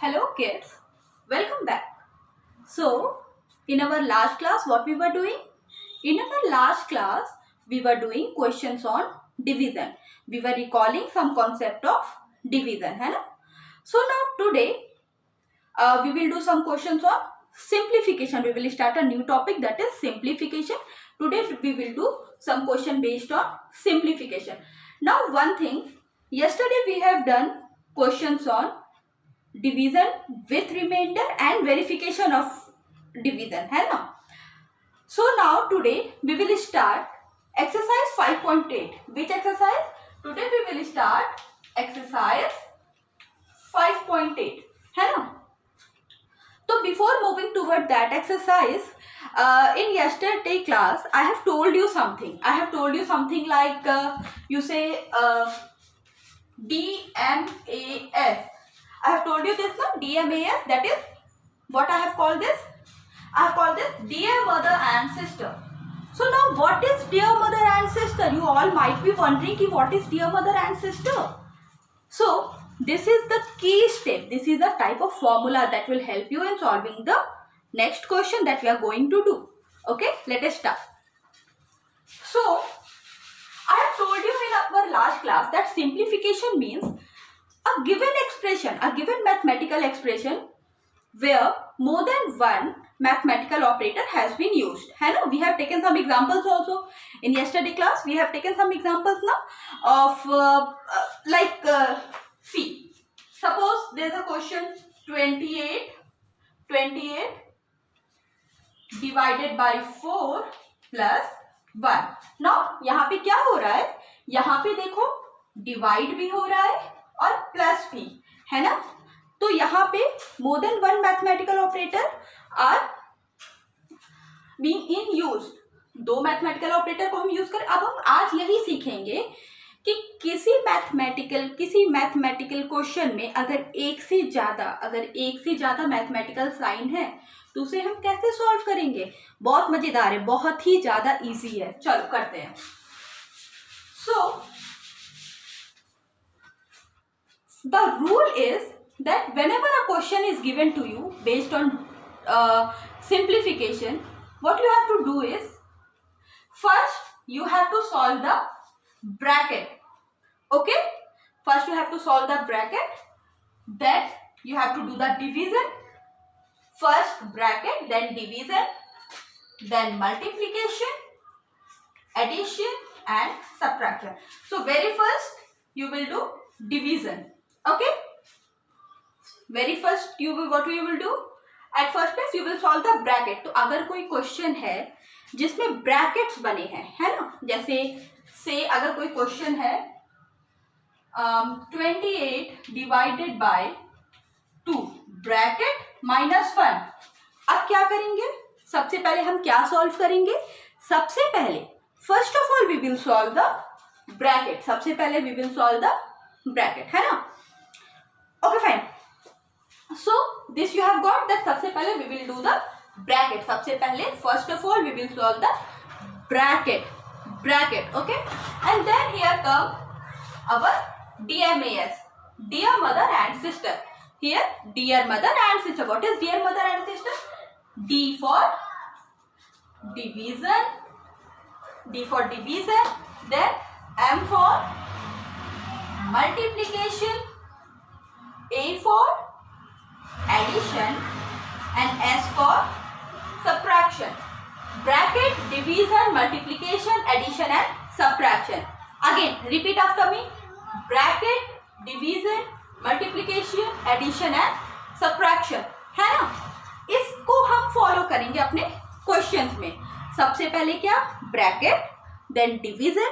Hello kids, welcome back. So, in our last class what we were doing? In our last class we were doing questions on division. We were recalling some concept of division, है ना? So now today we will do some questions on simplification. We will start a new topic, that is simplification. Today we will do some question based on simplification. Now one thing, yesterday we have done questions on division with remainder and verification of division, है ना? So now today we will start exercise 5.8. Which exercise? Today we will start exercise 5.8, है ना? So before moving toward that exercise, in yesterday class I have told you something. I have told you something like you say DMAS. I have told you this, no? DMAS, that is what I have called this. I have called this dear mother and sister. So now what is dear mother and sister? You all might be wondering ki what is dear mother and sister. So this is the key step. This is a type of formula that will help you in solving the next question that we are going to do. Okay, let us start. So I have told you in our last class that simplification means a given expression, a given mathematical expression where more than one mathematical operator has been used. है ना? We have taken some examples also. In yesterday class, we have taken some examples now of see. Suppose there is a question 28 divided by 4 plus 1. Now यहाँ पे क्या हो रहा है? यहाँ पे देखो डिवाइड भी हो रहा है और प्लस भी, है ना? तो यहाँ पे more than one mathematical operator are being in use. दो मैथमेटिकल ऑपरेटर को हम यूज करें. अब हम आज यही सीखेंगे कि किसी मैथमेटिकल क्वेश्चन में अगर एक से ज्यादा मैथमेटिकल साइन है तो उसे हम कैसे सॉल्व करेंगे. बहुत मजेदार है, बहुत ही ज्यादा इजी है. चलो करते हैं. सो the rule is that whenever a question is given to you based on simplification, what you have to do is first you have to solve the bracket. Okay, first you have to solve the bracket, then you have to do the division. First bracket, then division, then multiplication, addition and subtraction. So very first you will do division. Okay, very first what you will do, at first place you will solve the bracket. तो अगर कोई question है जिसमें brackets बने हैं, है ना? जैसे से अगर कोई क्वेश्चन है 28 डिवाइडेड बाय 2 ब्रैकेट -1. अब क्या करेंगे? सबसे पहले हम क्या सॉल्व करेंगे? सबसे पहले first of all we will solve the bracket. सबसे पहले we will solve the bracket, है ना? Okay, fine. So this you have got that सबसे पहले we will do the bracket. सबसे पहले first of all we will solve the bracket. Okay, and then here come our DMAS, dear mother and sister. Here dear mother and sister. What is dear mother and sister? D for division, then M for multiplication, A for addition and S for subtraction. Bracket, division, multiplication, addition and subtraction. Again repeat after me. Bracket, division, multiplication, addition and subtraction, है ना? इसको हम follow करेंगे अपने questions में. सबसे पहले क्या? Bracket, then division,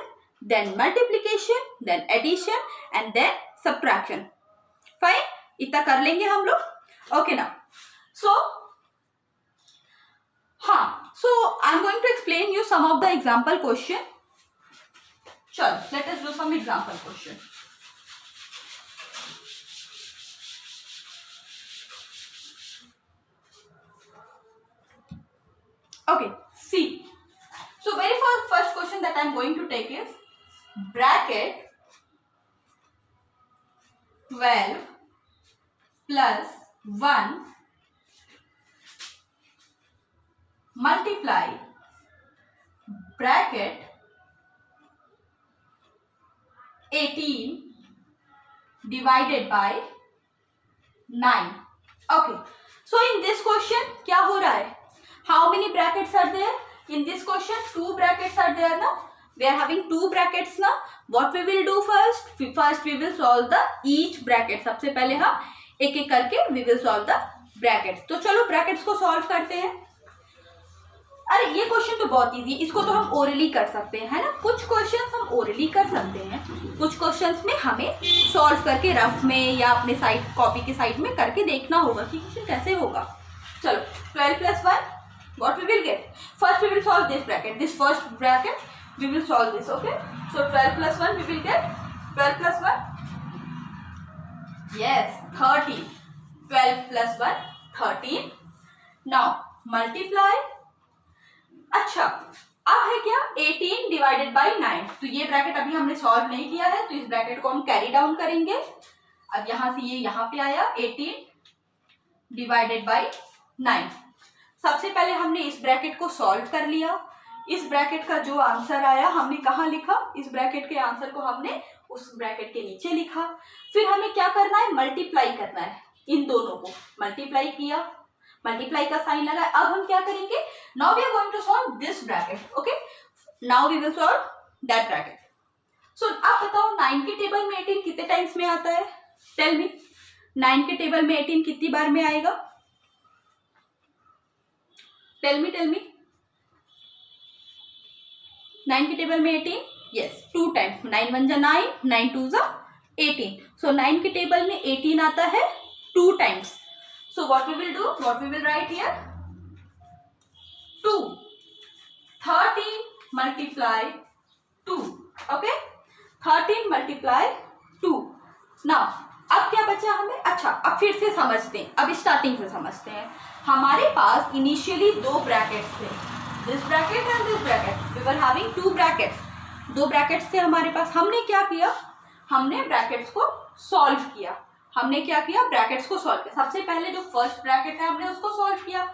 then multiplication, then addition and then subtraction. Fine, इतना कर लेंगे हम लोग. ओके ना? सो हाँ, so I am going to explain you some of the example question. चलो let us do some example question. Okay, see. So very first question that I am going to take is bracket 12 plus 1 multiply bracket 18 divided by 9. Okay, so in this question क्या हो रहा है? How many brackets are there in this question? 2 brackets are there ना? We are having 2 brackets ना. What we will do first? First we will solve the each bracket. सबसे पहले हम एक एक करके we will solve the brackets. तो चलो brackets को solve करते हैं. अरे ये क्वेश्चन तो बहुत इजी, इसको तो हम ओरली कर सकते हैं, है ना. कुछ क्वेश्चंस हम ओरली कर सकते हैं, कुछ क्वेश्चंस में हमें सॉल्व करके रफ में या अपने साइड कॉपी के साइड में करके देखना होगा कि क्वेश्चन कैसे होगा. चलो 12 + 1 what we will get? First we will solve this bracket, this first bracket we will solve this. Okay, so 12 + 1 we will get 12 + 1, yes, 13. 12 + 1 13. Now multiply. अच्छा, अब है क्या 18 डिवाइडेड बाई 9. तो ये ब्रैकेट अभी हमने सॉल्व नहीं किया है, तो इस ब्रैकेट को हम कैरी डाउन करेंगे. अब यहां से ये यहाँ पे आया 18 डिवाइडेड बाई 9. सबसे पहले हमने इस ब्रैकेट को सॉल्व कर लिया. इस ब्रैकेट का जो आंसर आया हमने कहाँ लिखा? इस ब्रैकेट के आंसर को हमने उस ब्रैकेट के नीचे लिखा. फिर हमें क्या करना है? मल्टीप्लाई करना है. इन दोनों को मल्टीप्लाई किया, मल्टीप्लाई का साइन लगा. अब हम क्या करेंगे? Now we are going to solve this bracket. Okay, now we will solve that bracket. So अब बताओ 9 के टेबल में 18 कितने टाइम्स में आता है? Tell me. 9 के टेबल में 18 कितनी बार में आएगा? टेल मी 9 के टेबल में 18, यस, 2 टाइम्स. 9 × 1 = 9, 9 × 2 = 18. सो 9 के टेबल में 18 आता है 2 times. So what we will do? What we will write here? 2. 13 multiply 2. Okay? 13 multiply 2. Now, अब क्या बचा हमें? अच्छा, अब फिर से समझते हैं. अब स्टार्टिंग से समझते हैं. हमारे पास इनिशियली 2 ब्रैकेट्स थे. This bracket and this bracket. We were having 2 brackets. 2 brackets थे हमारे पास. हमने क्या किया? हमने ब्रैकेट्स को सॉल्व किया. हमने क्या किया? ब्रैकेट्स को सॉल्व किया. सबसे पहले जो फर्स्ट ब्रैकेट है हमने उसको सॉल्व किया.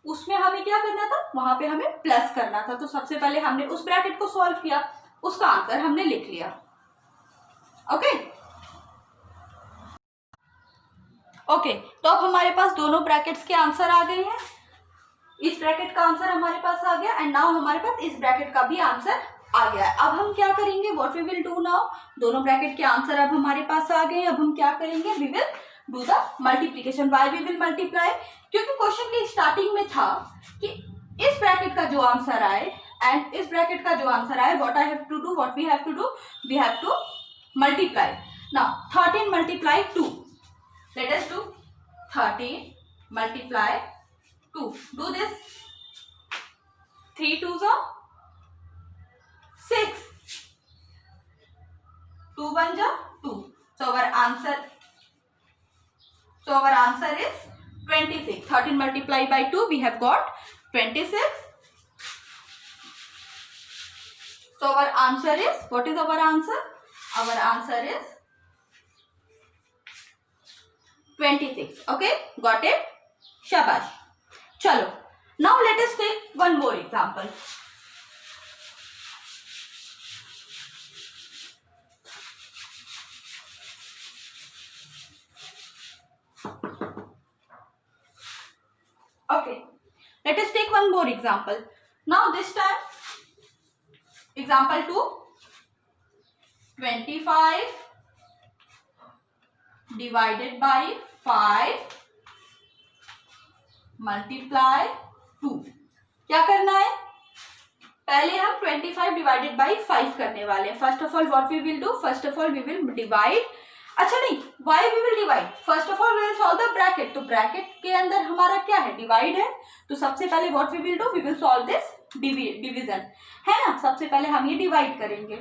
उसमें हमें क्या करना था? वहां पे हमें प्लस करना था. तो सबसे पहले हमने उस ब्रैकेट को सॉल्व किया, उसका आंसर हमने लिख लिया. ओके ओके, तो अब हमारे पास दोनों ब्रैकेट्स के आंसर आ गए हैं. इस ब्रैकेट का आंसर हमारे पास आ गया एंड नाउ हमारे पास इस ब्रैकेट का भी आंसर आ गया है. अब हम क्या करेंगे? What we will do now? दोनों ब्रैकेट के आंसर अब हमारे पास आ गए. अब हम क्या करेंगे? We will do the multiplication. Why we will multiply? क्योंकि क्वेश्चन की स्टार्टिंग में था कि इस ब्रैकेट का जो आंसर आए एंड इस ब्रैकेट का जो आंसर आए, what I have to do, what we have to do, we have to multiply. Now 13 multiply 2. Let us do 13 multiply 2. Do this. 3 × 2 = 6. 2 × 1 = 2. So our answer is 26. 13 multiplied by 2, we have got 26. So our answer is, what is our answer? Our answer is 26. Okay, got it? Shabash. Chalo. Now let us take one more example. Okay, let us take one more example. Now this time, example 2, 25 divided by 5 multiply 2. क्या करना है? पहले हम 25 divided by 5 करने वाले हैं. First of all what we will do? First of all we will divide. अच्छा नहीं, why we will divide? First of all we will solve the bracket. तो ब्रैकेट के अंदर हमारा क्या है? डिवाइड है. तो सबसे पहले what we will do? We will solve this division, है ना. सबसे पहले हम ये डिवाइड करेंगे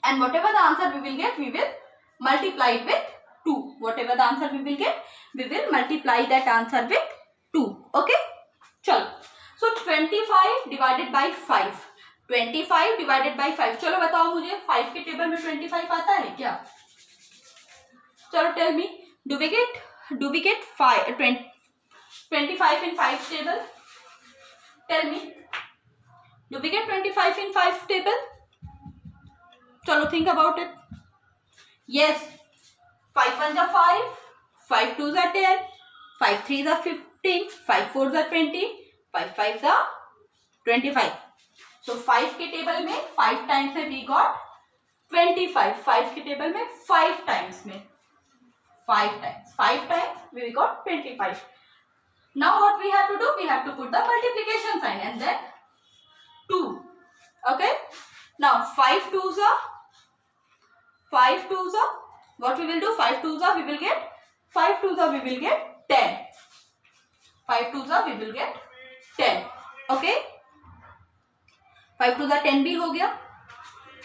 and whatever the answer we will get, we will multiply with 2. Whatever the answer we will get, we will multiply that answer with 2. Okay, चलो. So 25 divided by 5. 25 divided by 5. चलो बताओ मुझे 5 के table में 25 आता है क्या? चलो tell me. Do we get 25 in 5 table? Tell me. Do we get 25 in 5 table? Chalo, think about it. Yes. 5 1s are 5, 5 2s are 10, 5 3s are 15, 5 4s are 20, 5 5s are 25. So 5 के table में 5 times में we got 25. 5 के table में 5 times में 5 times we got 25. Now what we have to do? We have to put the multiplication sign and then 2. Okay. Now 5 2s are what we will do? 5 2s are we will get 10. 5 2s are we will get 10. Okay. 5 2s are 10 भी हो गया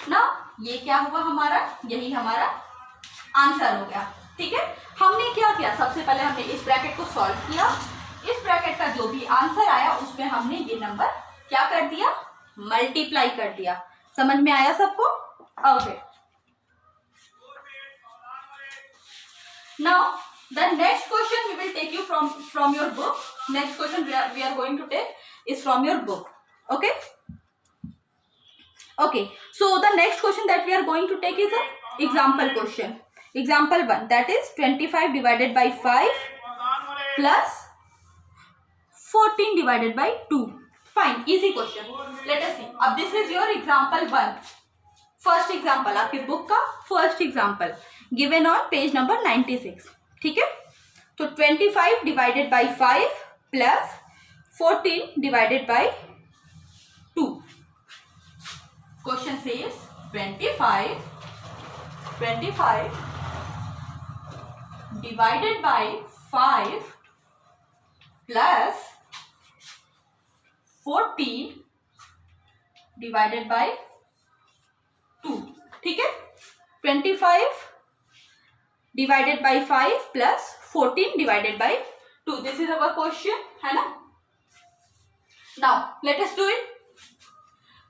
ना. ये क्या हुआ हमारा? यही हमारा आंसर हो गया. ठीक है. हमने क्या किया? सबसे पहले हमने इस ब्रैकेट को सॉल्व किया. इस ब्रैकेट का जो भी आंसर आया उसमें हमने ये नंबर क्या कर दिया? मल्टीप्लाई कर दिया. समझ में आया सबको? Okay. Now the next question we will take you from your book. Next question we are going to take is from your book. Okay. Okay. So the next question that we are going to take is an example question. Example 1, that is 25 divided by 5 plus 14 divided by 2. Fine. Easy question. Let us see. अब this is your example 1. First example आपके book का first example given on page number 96. ठीक है. तो 25 divided by 5 plus 14 divided by 2. Question says 25 divided by 5 plus 14 divided by 2. ठीक है. 25 divided by 5 plus 14 divided by 2. This is our question, है ना. Now let us do it.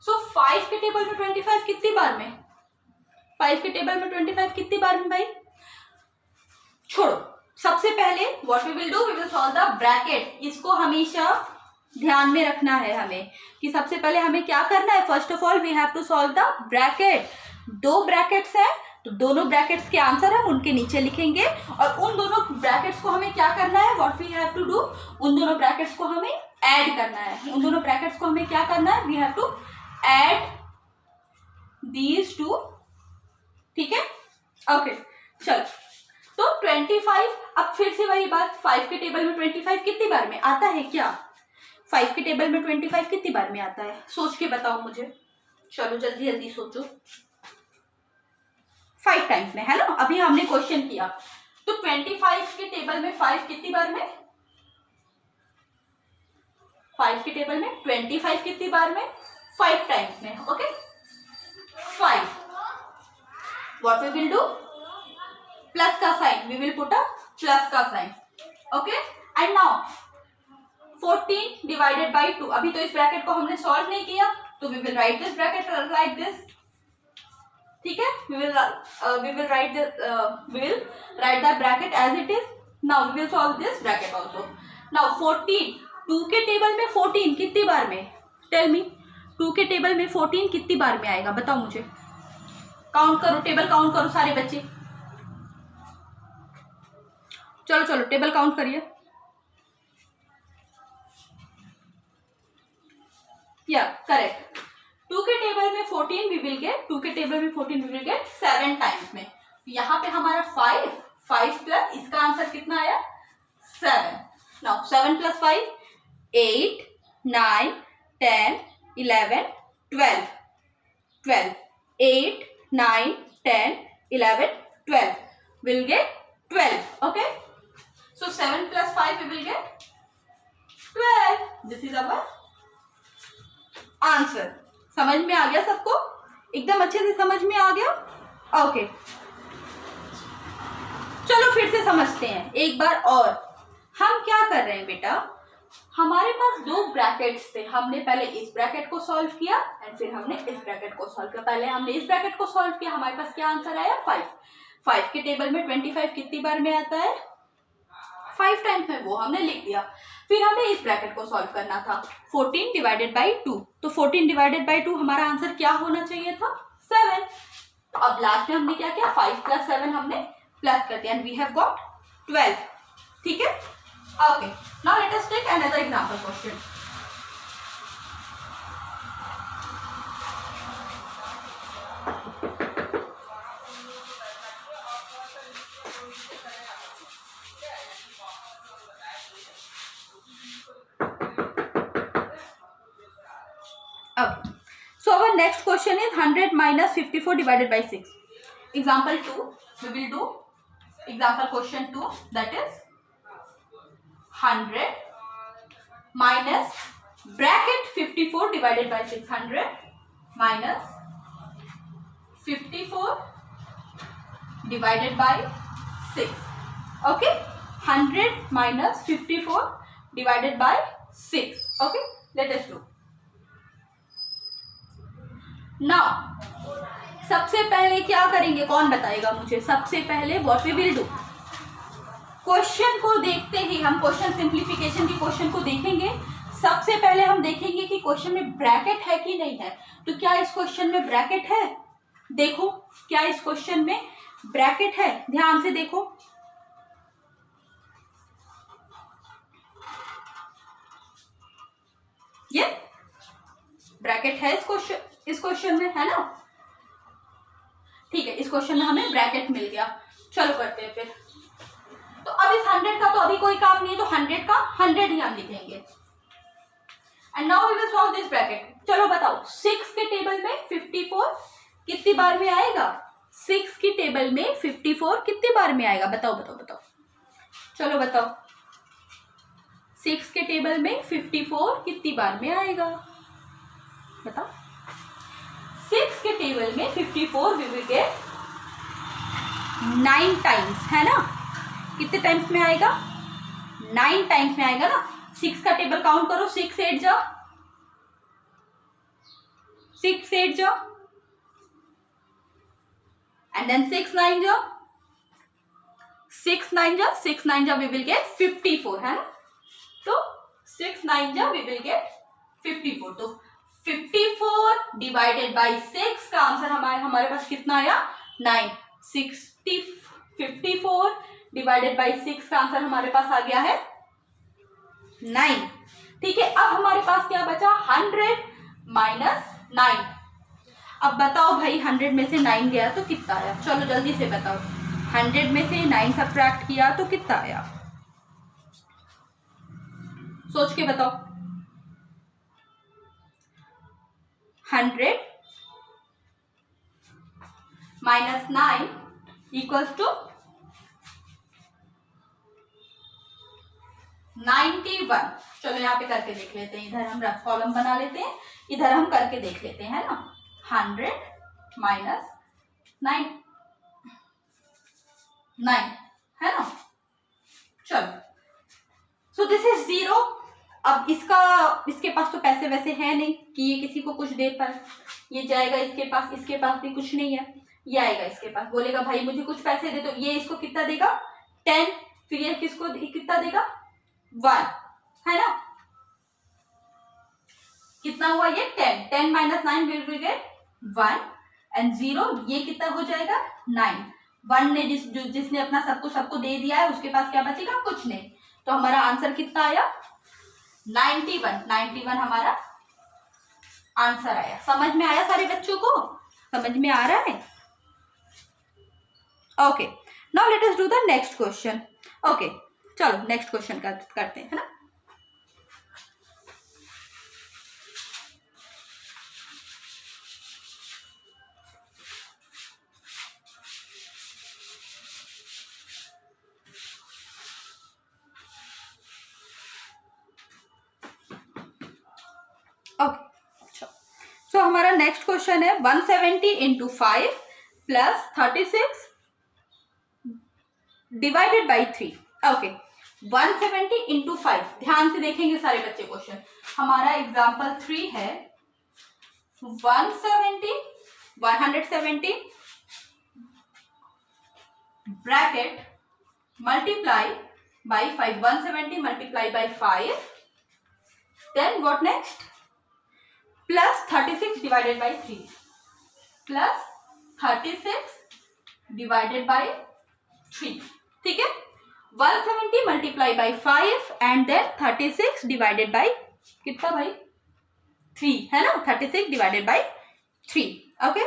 So 5 के table में 25 कितनी बार में? 5 के टेबल में 25 कितनी बार में भाई? छोड़ो. सबसे पहले what we will do? We will solve the bracket. इसको हमेशा ध्यान में रखना है हमें कि सबसे पहले हमें क्या करना है. First of all we have to solve the bracket. 2 brackets हैं तो दोनों ब्रैकेट्स के आंसर हम उनके नीचे लिखेंगे और उन दोनों ब्रैकेट्स को हमें क्या करना है? What we have to do? उन दोनों ब्रैकेट्स को हमें ऐड करना है. उन दोनों ब्रैकेट्स को हमें क्या करना है? We have to add these two. ठीक है. ओके. चलो. तो 25. अब फिर से वही बात. 5 के टेबल में 25 कितनी बार में आता है क्या? 5 के टेबल में 25 कितनी बार में आता है? सोच के बताओ मुझे. चलो जल्दी जल्दी सोचो. 5 टाइम्स में, है ना. अभी हमने क्वेश्चन किया. तो 25 के टेबल में 5 कितनी बार में? 5 के टेबल में 25 कितनी बार में? 5 टाइम्स में. Okay. 5. What we will do? Plus का sign. We will put a plus का sign. Okay. And now 14 divided by 2. अभी तो इस ब्रैकेट को हमने सॉल्व नहीं किया तो we will write this bracket like this. ठीक है. we will write the bracket as it is. Now we will solve this bracket also. Now 14. 2 के टेबल में 14 कितनी बार में? Tell me. 2 के टेबल में 14 कितनी बार में आएगा? बताओ मुझे. काउंट करो. टेबल काउंट करो सारे बच्चे. चलो चलो टेबल काउंट करिए. या करेक्ट. 2 के टेबल में 14 we will get 2 के टेबल में 14 we will get 7 टाइम्स में. यहाँ पे हमारा 5 प्लस इसका आंसर कितना आया? 7. Now 7 plus 5 8 9 10 11 12 8 9 10 11 12 will get 12. Okay. So 7 plus 5 we will get 12. This is our answer. समझ में आ गया सबको? एकदम अच्छे से समझ में आ गया? ओके. चलो फिर से समझते हैं एक बार और. हम क्या कर रहे हैं बेटा? हमारे पास 2 ब्रैकेट्स थे. हमने पहले इस ब्रैकेट को सॉल्व किया एंड फिर हमने इस ब्रैकेट को सॉल्व किया. पहले हमने इस ब्रैकेट को सॉल्व किया. हमारे पास क्या आंसर आया? 5. 5 के टेबल में 25 कितनी बार में आता है? 5 टाइम्स में, वो हमने लिख दिया। फिर हमें इस ब्रैकेट को सॉल्व करना था, 14 डिवाइडेड बाई 2, तो 14 डिवाइडेड बाई 2 हमारा आंसर क्या होना चाहिए था? 7। तो अब लास्ट में हमने क्या किया, 5 + 7 हमने प्लस कर दिया एंड वी हैव गॉट 12। ठीक है, okay. Now let us take another example question. Okay. So our next question is 100 minus 54 divided by 6. Example 2, we will do example question 2, that is 100 minus bracket 54 divided by 600 minus 54 divided by 6. Okay, 100 minus 54 divided by 6. Okay, let us do. Now सबसे पहले क्या करेंगे, कौन बताएगा मुझे? सबसे पहले what we will do, question को देखते ही हम क्वेश्चन सिंप्लीफिकेशन की क्वेश्चन को देखेंगे। सबसे पहले हम देखेंगे कि क्वेश्चन में ब्रैकेट है कि नहीं है। तो क्या इस क्वेश्चन में ब्रैकेट है? देखो, क्या इस क्वेश्चन में ब्रैकेट है? ध्यान से देखो, ये ब्रैकेट है इस क्वेश्चन में, है ना? ठीक है, इस क्वेश्चन में हमें ब्रैकेट मिल गया। चलो करते हैं फिर। तो अब इस 100 का तो अभी कोई काम नहीं है, तो 100 का 100 ही हम लिखेंगे। And now we will solve this bracket. चलो बताओ, 6 के टेबल में 54 कितनी बार में आएगा? 6 की टेबल में 54 कितनी बार में आएगा? बताओ बताओ बताओ, चलो बताओ, 6 के टेबल में 54 कितनी बार में आएगा? बताओ। 6 के टेबल में 54 वी विल गेट 9 टाइम्स, है ना? कितने टाइम्स में आएगा? 9 टाइम्स में आएगा ना। 6 का टेबल काउंट करो, 6 8 जा 6 8 जा, एंड देन 6 9 जा 6 9 जा 6 9 जा वी विल गेट 54, है ना? तो 6 9 जा वी विल गेट 54। तो 54 डिवाइडेड बाई 6 का आंसर हमारे पास कितना आया? 9। 54 डिवाइडेड बाई 6 का आंसर हमारे पास आ गया है 9। ठीक है, अब हमारे पास क्या बचा? 100 माइनस 9। अब बताओ भाई, 100 में से 9 गया तो कितना आया? चलो जल्दी से बताओ, 100 में से 9 सब्ट्रैक्ट किया तो कितना आया? सोच के बताओ। 100 माइनस 9 इक्वल्स टू 91। चलो यहाँ पे करके देख लेते हैं, इधर हम रफ कॉलम बना लेते हैं, इधर हम करके देख लेते हैं, है ना? 100 माइनस 9 है ना? चलो, सो दिस इज 0। अब इसके पास तो पैसे वैसे है नहीं कि ये किसी को कुछ दे पाए, ये जाएगा इसके पास भी कुछ नहीं है, ये आएगा इसके पास, बोलेगा भाई मुझे कुछ पैसे दे, तो ये इसको कितना देगा? 10। फिर ये किसको कितना देगा? 1, है ना? कितना हुआ ये? 10। 10 माइनस 9 विल गेट 1 एंड 0, ये कितना हो जाएगा? 9। 1 ने जिसने अपना सबको दे दिया है, उसके पास क्या बचेगा? कुछ नहीं। तो हमारा आंसर कितना आया? 91 हमारा आंसर आया। समझ में आया सारे बच्चों को? समझ में आ रहा है? Okay, now let us do the next question. Okay, चलो नेक्स्ट क्वेश्चन करते हैं, है ना? ओके, सो हमारा नेक्स्ट क्वेश्चन है 170 into 5 plus 36 divided by 3। Okay, 170 into 5, ध्यान से देखेंगे सारे बच्चे क्वेश्चन। हमारा एग्जाम्पल 3 है 170 bracket multiply by 5, 170 multiply by 5, then what next, plus 36 divided by 3, plus 36 divided by 3, ठीक है, 170 multiply by 5 and then 36 divided by कितना भाई 3 है ना, 36 divided by 3, ओके।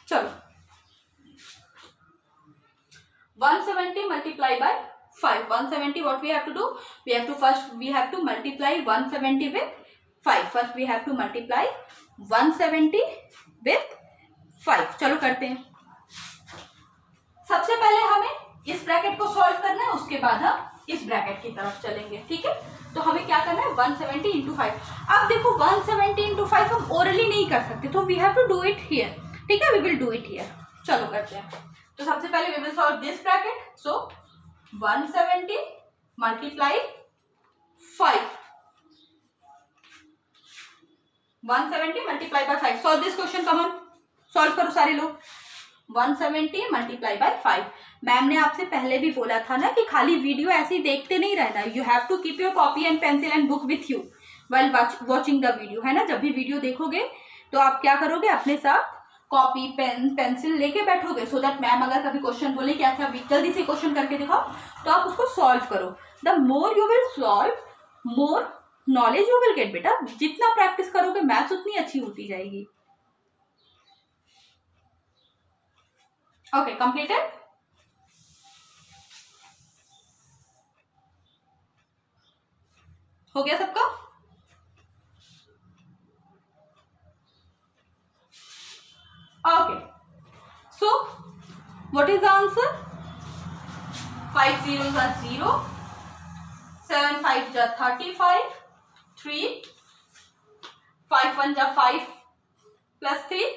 चलो 170 multiply by 5, 170 what we have to do, we have to multiply 170 with 5, first we have to multiply 170 with 5, चलो करते हैं। सबसे पहले हमें इस ब्रैकेट को सॉल्व करना है, उसके बाद हम इस ब्रैकेट की तरफ चलेंगे, ठीक है। तो हमें क्या करना है, 170 इंटू 5। अब देखो 170 इंटू 5 हम ओरली नहीं कर सकते, तो we have to do it here, ठीक है, we will do it here. चलो करते हैं। तो सबसे पहले we will solve this bracket, so 170 multiply 5, 170 multiply by 5, solve this question, come on solve करो सारे लोग। 170 मल्टीप्लाई बाय 5, मैम ने आपसे पहले भी बोला था ना कि खाली वीडियो ऐसे ही देखते नहीं रहना, you have to keep your copy and pencil and book with you while watching the video, है ना। जब भी वीडियो देखोगे तो आप क्या करोगे, अपने साथ कॉपी पेन पेंसिल लेके बैठोगे, सो दैट मैम अगर कभी क्वेश्चन बोले कि अच्छा जल्दी से क्वेश्चन करके दिखाओ, तो आप उसको सॉल्व करो। The more you will solve, more knowledge you will get. बेटा जितना प्रैक्टिस करोगे मैथ्स उतनी अच्छी होती जाएगी। Okay, completed. हो गया सबका? Okay, so what is the answer? 5 zeros are 0, 7 5s are 35, 3, 5 1s are 5 plus 3,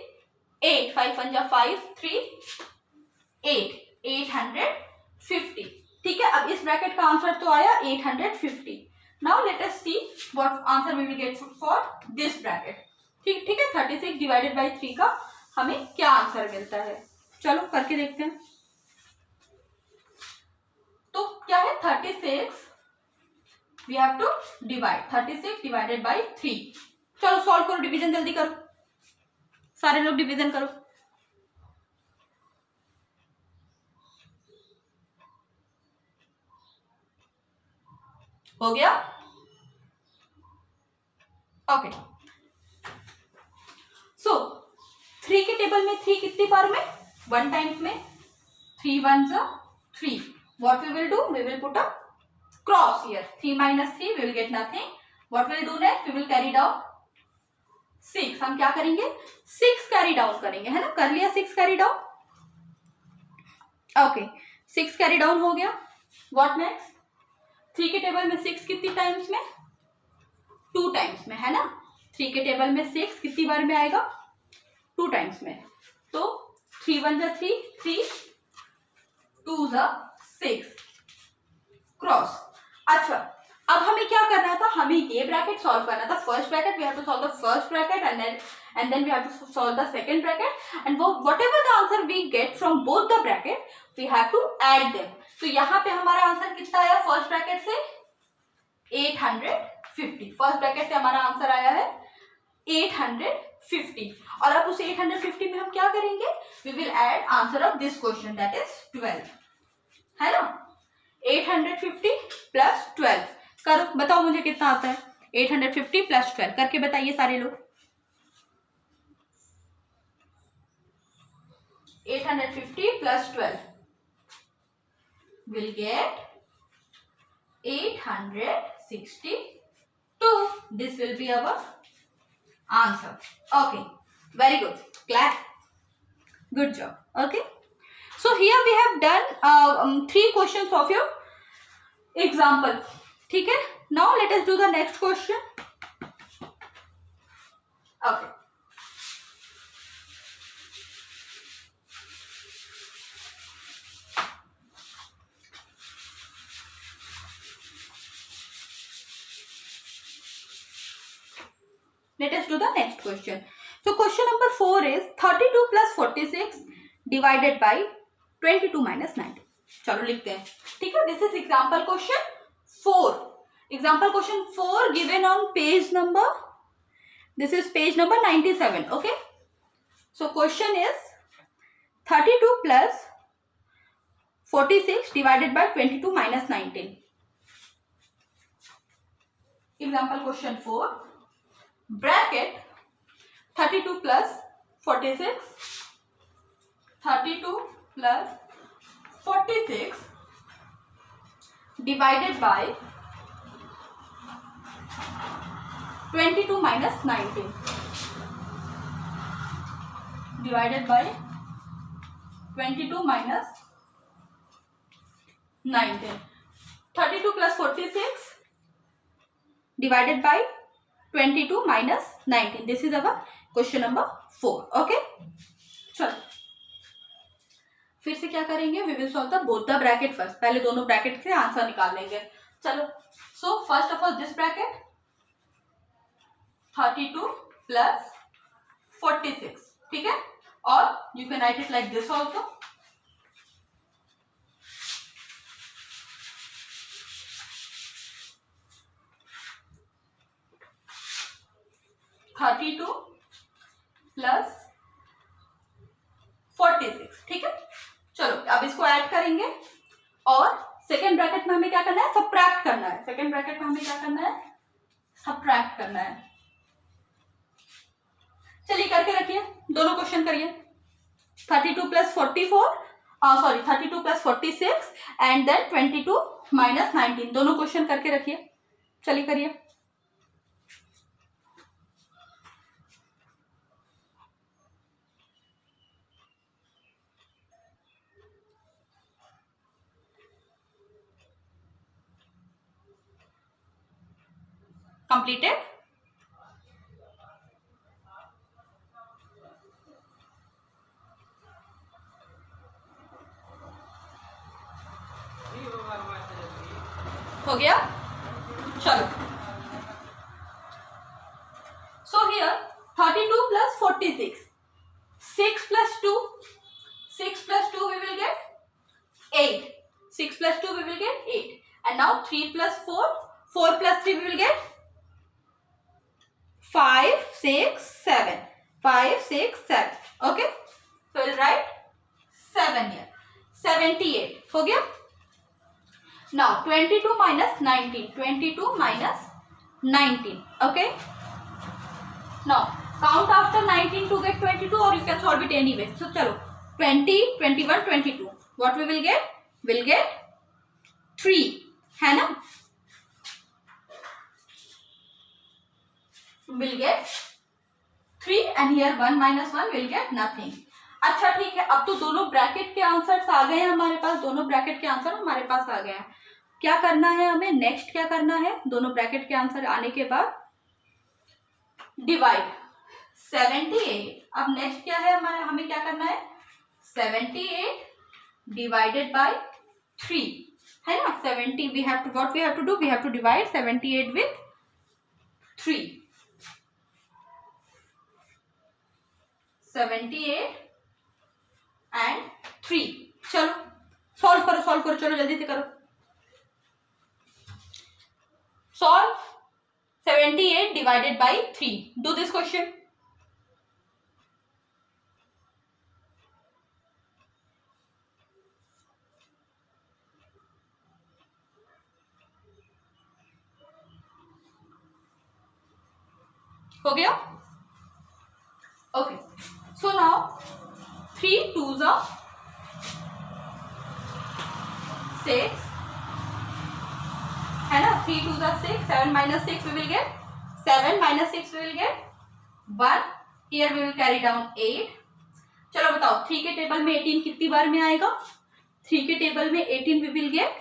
8, 5 1s are 5, 3, 8, 850, ठीक है। अब इस ब्रैकेट का आंसर तो आया 850। Now let us see what answer we will get for this bracket, ठीक है। 36 डिवाइडेड बाई 3 का हमें क्या आंसर मिलता है, चलो करके देखते हैं। तो क्या है 36, we have to divide 36 divided by 3। चलो सॉल्व करो, डिवीजन जल्दी करो, सारे लोग डिवीजन करो। हो गया? ओके, सो 3 के टेबल में 3 कितनी बार में, 1 टाइम्स में, 3 1s are 3, what we will do, we will put a cross here, 3 minus 3 we will get nothing, what we will do next, we will carry down 6, हम क्या करेंगे 6 कैरी डाउन करेंगे, है ना। कर लिया 6 carry down, okay 6 carry down हो गया। व्हाट नेक्स्ट, 3 के टेबल में 6 कितनी टाइम्स में, 2 टाइम्स में, है ना। 3 के टेबल में 6 कितनी बार में आएगा, 2 टाइम्स में, तो 3 1s are 3, 3 2s are 6, cross. अच्छा, अब हमें क्या करना था, हमें ये ब्रैकेट सॉल्व करना था, first bracket, we have to solve the first bracket and then we have to solve the second bracket, and whatever the answer we get from both the bracket we have to add them। तो यहाँ पे हमारा answer कितना आया first bracket से 850, first bracket से हमारा answer आया है 850, और अब उस 850 में हम क्या करेंगे, we will add answer of this question, that is 12, है ना। 850 प्लस 12 करो, बताओ मुझे कितना आता है, 850 प्लस 12 करके बताइए सारे लोग। 850 plus 12 will get 862. This will be our answer. Okay, very good. Clap. Good job. Okay. So here we have done 3 questions of your example. ठीक है. Now let us do the next question. Okay. Let us do the next question. So question number 4 is 32 plus 46 divided by 22 minus 19। चलो लिखते हैं, ठीक है। This is example question 4। Example question 4 given on page number, this is page number 97। Okay, so question is 32 plus 46 divided by 22 minus 19. Example question 4, bracket 32 plus 46, 32 plus 46 divided by 22 minus 19, divided by 22 minus 19. 32 plus 46 divided by 22 minus 19. This is our question number 4. Okay, चलो फिर से क्या करेंगे, we will solve the both the bracket first. पहले दोनों bracket से answer निकाल लेंगे। चलो, so first of all this bracket 32 plus 46, ठीक है, और you can write it like this also, 32 plus 46, ठीक है। चलो अब इसको ऐड करेंगे और सेकेंड ब्रैकेट में हमें क्या करना है, सबट्रैक्ट करना है। सेकेंड ब्रैकेट में हमें क्या करना है, सबट्रैक्ट करना है। चलिए करके रखिए, दोनों क्वेश्चन करिए। 32 plus 44, sorry 32 plus 46 and then 22 minus 19, दोनों क्वेश्चन करके रखिए। चलिए करिए। Completed? हो गया? चलो, so here 32 plus 46, 6 plus 2, 6 plus 2 we will get 8, 6 plus 2 we will get 8, and now 3 plus 4, 4 plus 3 we will get 5, 6, 7, 5, 6, 7, okay, so we'll write 7 here, 78, हो गया। Now 22 minus 19, 22 minus 19, okay. Now count after 19 to get 22, or you can solve it anyway. So चलो 20, 21, 22. What we will get? We'll get 3, है ना? We'll get 3 and here 1 minus 1 will get nothing. अच्छा ठीक है, अब तो दोनों ब्रैकेट के आंसर्स आ गए हैं हमारे पास, दोनों ब्रैकेट के आंसर हमारे पास आ गए हैं। क्या करना है हमें नेक्स्ट, क्या करना है, दोनों ब्रैकेट के आंसर आने के बाद डिवाइड 78। अब नेक्स्ट क्या है हमारे, हमें क्या करना है, 78 डिवाइडेड बाय 3, है ना। 70 we have to, what we have to do, we have to divide 78 with 3, 78 and 3। चलो सॉल्व करो, सॉल्व करो, चलो जल्दी से करो। Solve 78 divided by 3, do this question. हो गया, okay. So now 3 2s are 6, है ना, 3 2s are 6, 7 minus 6 we will get 7 minus 6 we will get 1, here we will carry down 8। चलो बताओ 3 के टेबल में 18 कितनी बार में आएगा, 3 के टेबल में 18 we will get,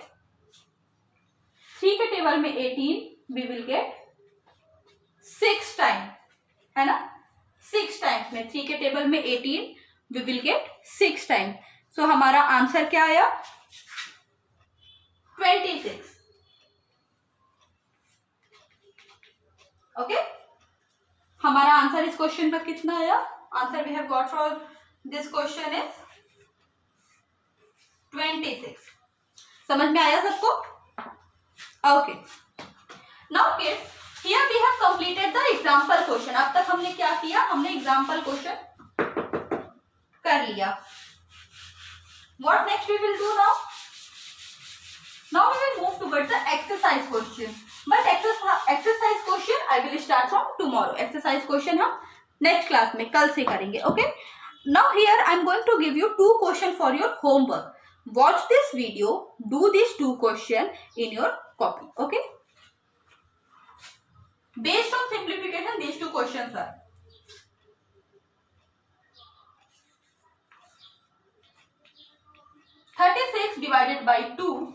3 के टेबल में 18 we will get 6 टाइम, है ना, 6 टाइम में 3 के टेबल में 18 we will get 6 time. So हमारा आंसर क्या आया, 26, ओके। हमारा आंसर इस क्वेश्चन का कितना आया, answer we have got for this question is 26. समझ में आया सबको? Okay. Now kids, here we have completed the example question. अब तक हमने क्या किया? हमने एग्जांपल क्वेश्चन कर लिया. What next we will do now? Now we will move towards the exercise question. But exercise question I will start from tomorrow. Exercise question हम next class में कल से करेंगे. Okay? Now here I am going to give you 2 questions for your homework. Watch this video. Do these 2 questions in your copy. Okay? Based on simplification, these 2 questions are. divided by 2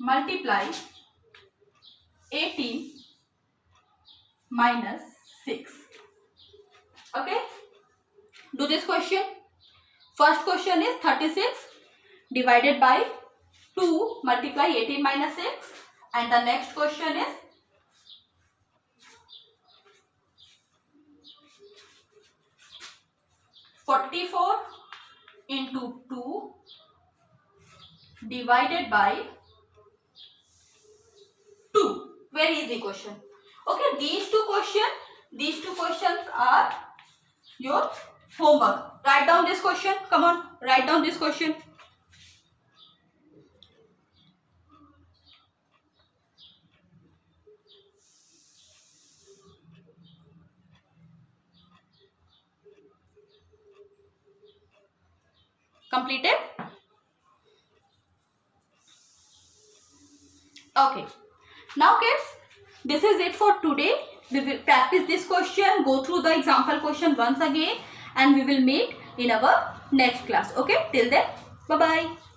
multiply 18 minus 6. Okay, do this question. First question is 36 divided by 2 multiply 18 minus 6, and the next question is 44 into 2 divided by 2. Very easy question. Okay, these two questions are your homework. Write down this question. Come on, write down this question. Completed? Okay. Now kids, this is it for today. We will practice this question, go through the example question once again, and we will meet in our next class. Okay, till then, bye bye.